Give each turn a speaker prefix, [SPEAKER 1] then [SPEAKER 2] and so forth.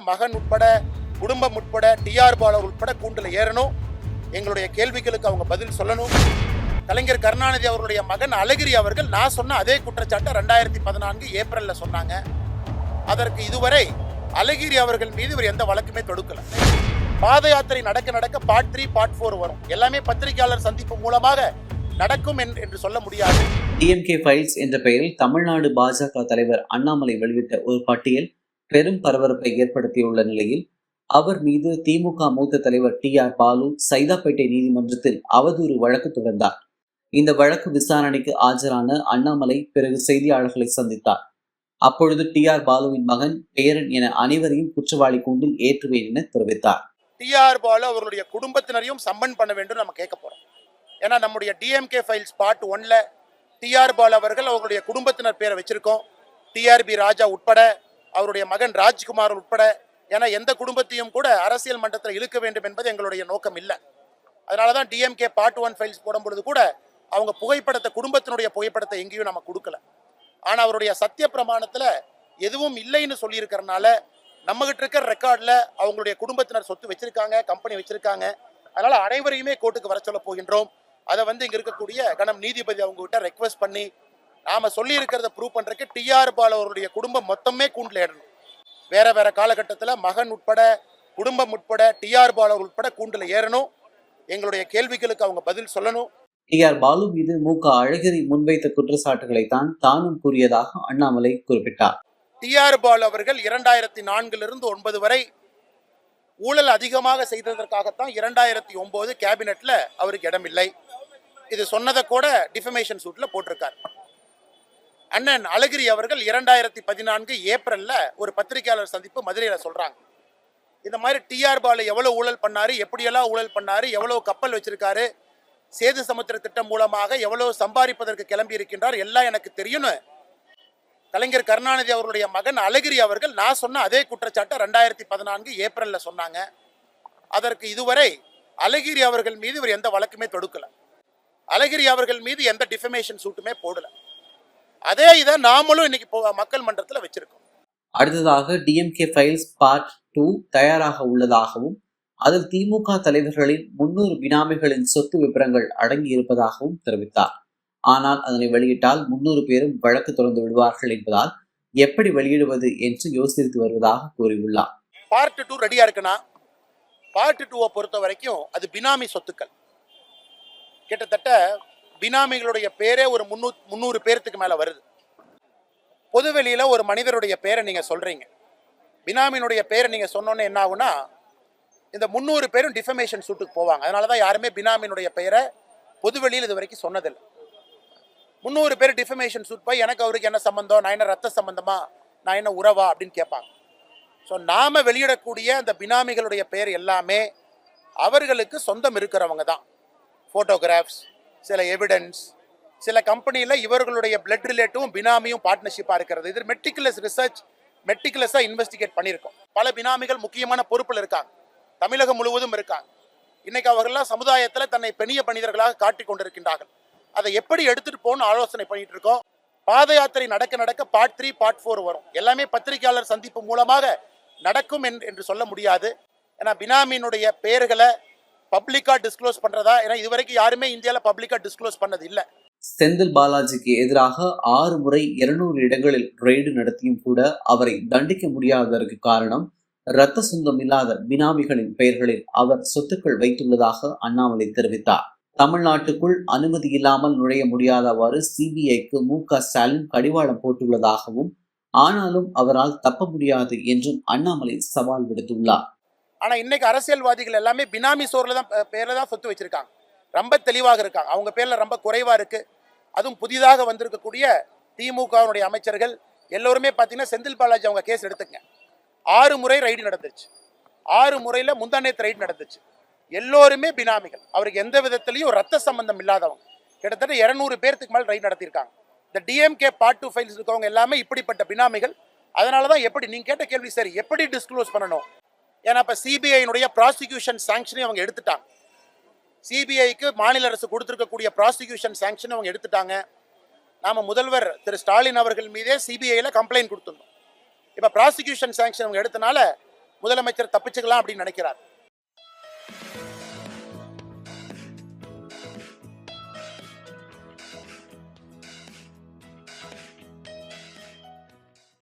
[SPEAKER 1] மகன் உட்பட குடும்பம் உட்பட டிஆர் பாலு உட்பட கூண்டில் ஏறணும். எங்களுடைய கேள்விகளுக்கு அவங்க பதில் சொல்லணும். கலைஞர் கருணாநிதி அவர்களுடைய மகன் அழகிரி அவர்கள் நான் சொன்ன அதே குற்றச்சாட்டை 2014 ஏப்ரல்ல சொன்னாங்க. அதற்கு இதுவரை அழகிரி அவர்கள் மீது இவர் எந்த வழக்குமே தொடுக்கல. பாத யாத்திரை நடக்க பார்ட் 3 பார்ட் 4 வரும். எல்லாமே பத்திரிகையாளர் சந்திப்பு மூலமாக நடக்கும் என்று சொல்ல முடியாது.
[SPEAKER 2] டிஎம்கே ஃபைல்ஸ் என்ற பெயரில் தமிழ்நாடு பாஜக தலைவர் அண்ணாமலை வெளியிட்ட ஒரு பட்டியல் பெரும் பரபரப்பை ஏற்படுத்தியுள்ள நிலையில் அவர் மீது திமுக மூத்த தலைவர் டிஆர் பாலு சைதாப்பேட்டை நீதிமன்றத்தில் அவதூறு வழக்கு தொடர்ந்தார். இந்த வழக்கு விசாரணைக்கு ஆஜரான அண்ணாமலை பிறகு செய்தியாளர்களை சந்தித்தார். அப்பொழுது டிஆர் பாலுவின் மகன், பேரன் என அனைவரையும் குற்றவாளி கூண்டில் ஏற்றுவேன் என தெரிவித்தார்.
[SPEAKER 1] டிஆர் பாலு அவர்களுடைய குடும்பத்தினரையும் சம்மன் பண்ண வேண்டும் நம்ம கேட்க போறோம். ஏன்னா நம்முடைய டிஎம்கே ஃபைல்ஸ் பார்ட் 1ல டிஆர் பாலு அவர்கள் அவர்களுடைய குடும்பத்தினர் பேரை வச்சிருக்கோம். டிஆர்பி ராஜா உட்பட அவருடைய மகன் ராஜ்குமார் உட்பட, ஏன்னா எந்த குடும்பத்தையும் கூட அரசியல் மன்றத்தில் இழுக்க வேண்டும் என்பது எங்களுடைய நோக்கம் இல்லை. அதனால தான் டிஎம்கே பார்ட் 1 ஃபைல்ஸ் போடும்பொழுது கூட அவங்க புகைப்படத்தை, குடும்பத்தினுடைய புகைப்படத்தை எங்கேயும் நம்ம கொடுக்கல. ஆனால் அவருடைய சத்திய பிரமாணத்தில் எதுவும் இல்லைன்னு சொல்லியிருக்கிறனால நம்மகிட்ட இருக்கிற ரெக்கார்டில் அவங்களுடைய குடும்பத்தினர் சொத்து வச்சிருக்காங்க, கம்பெனி வச்சிருக்காங்க. அதனால அனைவரையுமே கோர்ட்டுக்கு வர சொல்ல போகின்றோம். அதை இங்கே இருக்கக்கூடிய கணம் நீதிபதி அவங்ககிட்ட ரெக்வஸ்ட் பண்ணி நாம சொல்லி இருக்கிறத ப்ரூவ் பண்றதுக்கு டிஆர் பாலு அவருடைய குடும்பம் மொத்தமே கூண்டில் ஏறணும். வேற காலகட்டத்தில் மகன் உட்பட குடும்பம் உட்பட டிஆர் பாலு உட்பட கூண்டில் ஏறணும். எங்களுடைய கேள்விகளுக்கு அவங்க பதில் சொல்லணும்.
[SPEAKER 2] டிஆர் பாலு மீது முக அழகிரி முன்வைத்த குற்றச்சாட்டுகளை தான் தானும் கூறியதாக அண்ணாமலை குறிப்பிட்டார்.
[SPEAKER 1] டிஆர் பாலு அவர்கள் 2004 9 வரை ஊழல் அதிகமாக செய்ததற்காகத்தான் 2009 கேபினெட்ல அவருக்கு இடமில்லை. இது சொன்னதை கூட டிஃபமேஷன் சூட்ல போட்டிருக்கார். அண்ணன் அழகிரி அவர்கள் 2014 ஏப்ரல்ல ஒரு பத்திரிகையாளர் சந்திப்பு மதுரையில சொல்றாங்க. இந்த மாதிரி டிஆர் பாலு எவ்வளவு ஊழல் பண்ணாரு, எப்படியெல்லாம் ஊழல் பண்ணாரு, எவ்வளவு கப்பல் வச்சிருக்காரு, சேது சமுத்திர திட்டம் மூலமாக எவ்வளவு சம்பாதிப்பதற்கு கிளம்பி இருக்கின்றார், எல்லாம் எனக்கு தெரியும்னு கலைஞர் கருணாநிதி அவர்களுடைய மகன் அழகிரி அவர்கள் நான் சொன்ன அதே குற்றச்சாட்டை 2014 ஏப்ரல்ல சொன்னாங்க. அதற்கு இதுவரை அழகிரி அவர்கள் மீது இவர் எந்த வழக்குமே தொடுக்கல. அழகிரி அவர்கள் மீது எந்த டிஃபமேஷன் சூட்டுமே போடல. அதே இதை நாமளும் இன்னைக்கு மக்கள் மன்றத்தில் வச்சிருக்கோம்.
[SPEAKER 2] அடுத்ததாக டிஎம்கே ஃபைல்ஸ் பார்ட் 2 தயாராக உள்ளதாகவும் அதில் திமுக தலைவர்களின் 300 பினாமிகளின் சொத்து விவரங்கள் அடங்கி இருப்பதாகவும் தெரிவித்தார். ஆனால் அதனை வெளியிட்டால் 300 பேரும் வழக்கு தொடர்ந்து விடுவார்கள் என்பதால் எப்படி வெளியிடுவது என்று யோசித்து வருவதாக கூறியுள்ளார்.
[SPEAKER 1] பார்ட் 2 ரெடியா இருக்குன்னா பார்ட் 2 பொறுத்த வரைக்கும் அது பினாமி சொத்துக்கள். கிட்டத்தட்ட பினாமிகளுடைய பேரே ஒரு 300 பேருக்கு மேல வருது. பொதுவெளியில ஒரு மனிதருடைய பேரை நீங்க சொல்றீங்க, பினாமியினுடைய பேரை நீங்க சொன்னோன்னே என்ன ஆகுனா இந்த 300 பேரும் டிஃபமேஷன் சூட்டுக்கு போவாங்க. அதனாலதான் யாருமே பினாமியினுடைய பெயரை பொதுவெளியில் இது வரைக்கும் சொன்னதில்லை. 300 பேர் டிஃபமேஷன் சூட் போய் எனக்கு அவருக்கு என்ன சம்பந்தம், நான் என்ன ரத்த சம்பந்தமா, நான் என்ன உறவா அப்படின்னு கேட்பாங்க. ஸோ நாம வெளியிடக்கூடிய அந்த பினாமிகளுடைய பெயர் எல்லாமே அவர்களுக்கு சொந்தம் இருக்கிறவங்க தான். ஃபோட்டோகிராஃப்ஸ், சில எவிடன்ஸ், சில கம்பெனியில் இவர்களுடைய பிளட் ரிலேட்டிவும் பினாமியும் பார்ட்னர்ஷிப்பாக இருக்கிறது. இது மெட்டிகுலஸ் ரிசர்ச், மெட்டிகுலஸாக இன்வெஸ்டிகேட் பண்ணியிருக்கோம். பல பினாமிகள் முக்கியமான பொறுப்பில் இருக்காங்க, தமிழகம் முழுவதும் இருக்காங்க. இன்னைக்கு அவர்கள்லாம் சமுதாயத்தில் தன்னை பெரிய மனிதர்களாக காட்டிக் கொண்டிருக்கின்றார்கள். அதை எப்படி எடுத்துட்டு போகணும்னு ஆலோசனை பண்ணிட்டு இருக்கோம். பாத யாத்திரை நடக்க பார்ட் 3 பார்ட் 4 வரும். எல்லாமே பத்திரிகையாளர் சந்திப்பு மூலமாக நடக்கும் என்று சொல்ல முடியாது. ஏன்னா பினாமியினுடைய பெயர்களை பப்ளிக்கா டிஸ்க்ளோஸ் பண்றதா, ஏன்னா இதுவரைக்கும் யாருமே இந்தியாவில் பப்ளிக்கா டிஸ்க்ளோஸ் பண்ணது இல்லை.
[SPEAKER 2] செந்தில் பாலாஜிக்கு எதிராக 6 முறை 200 இடங்களில் ரெய்டு நடத்தியும் கூட அவரை தண்டிக்க முடியாததற்கு காரணம் இரத்த சொந்தம் இல்லாத பினாமிகளின் பெயர்களில் அவர் சொத்துக்கள் வைத்துள்ளதாக அண்ணாமலை தெரிவித்தார். தமிழ்நாட்டுக்குள் அனுமதி இல்லாமல் நுழைய முடியாதவாறு சிபிஐக்கு முக ஸ்டாலின் கடிவாளம் போட்டுள்ளதாகவும், ஆனாலும் அவரால் தப்ப முடியாது என்றும் அண்ணாமலை சவால் விடுத்துள்ளார்.
[SPEAKER 1] ஆனா இன்னைக்கு அரசியல்வாதிகள் எல்லாமே பினாமி பேர்ல தான் சொத்து வச்சிருக்காங்க. ரொம்ப தெளிவாக இருக்காங்க. அவங்க பேர்ல ரொம்ப குறைவா இருக்கு. அதுவும் புதிதாக வந்திருக்கக்கூடிய திமுகவுடைய அமைச்சர்கள் எல்லோருமே பார்த்தீங்கன்னா செந்தில் பாலாஜி அவங்க கேஸ் எடுத்துங்க. 6 முறை ரைடு நடந்துச்சு. 6 முறையில முந்தானேத்து ரைடு நடந்துச்சு. எல்லோருமே பினாமிகள். அவருக்கு எந்த விதத்திலையும் ரத்த சம்பந்தம் இல்லாதவங்க. கிட்டத்தட்ட 200 பேருக்கு மேல் ரைடு நடத்தியிருக்காங்க. இந்த டிஎம்கே பார்ட் 2 ஃபைல்ஸ் இருக்கவங்க எல்லாமே இப்படிப்பட்ட பினாமிகள். அதனாலதான் எப்படி நீங்க கேட்ட கேள்வி சரி, எப்படி டிஸ்க்ளோஸ் பண்ணணும்? ஏன்னா இப்ப சிபிஐனுடைய ப்ராசிக்யூஷன் சாங்ஷனை அவங்க எடுத்துட்டாங்க. சிபிஐக்கு மாநில அரசு கொடுத்திருக்கக்கூடிய ப்ராசிக்யூஷன் சாங்ஷன் அவங்க எடுத்துட்டாங்க. நாம முதல்வர் திரு ஸ்டாலின் அவர்கள் மீதே சிபிஐல கம்ப்ளைண்ட் கொடுத்துருந்தோம். இப்ப ப்ராசிக்யூஷன் சாங்ஷன் அவங்க எடுத்தனால முதலமைச்சர் தப்பிச்சுக்கலாம் அப்படின்னு நினைக்கிறார்.